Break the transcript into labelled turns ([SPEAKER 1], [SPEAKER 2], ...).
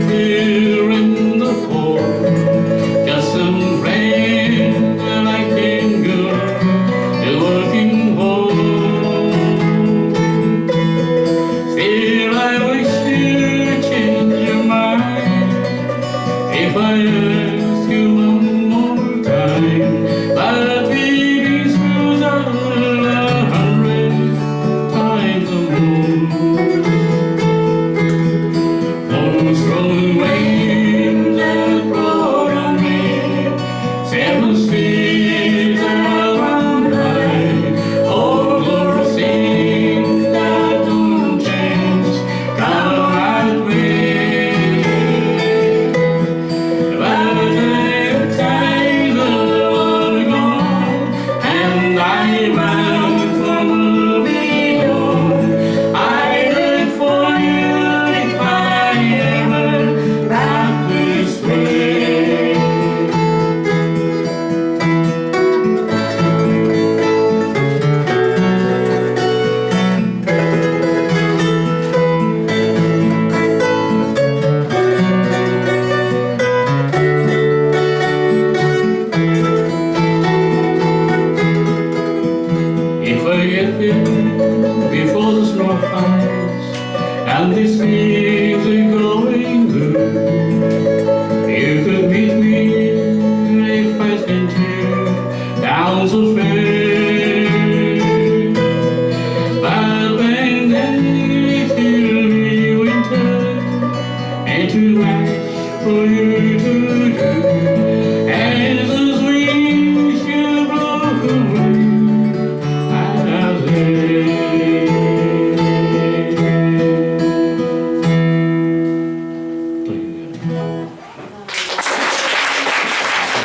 [SPEAKER 1] here in the fall. Just some friends that I can go to working home. Still I wish you'd change your mind if I ask you one more time. But baby, screws are 100 times the moon. Those strong winds that brought on me 7 seas that run high. All those things that don't change come my way. But the times are gone and I ran for moving on. I look for you if I ever back this way. If I get here before the snow flies and these leaves are going blue, you could meet me if I sent you down so fair. But when then it will be winter and too much for you to do, and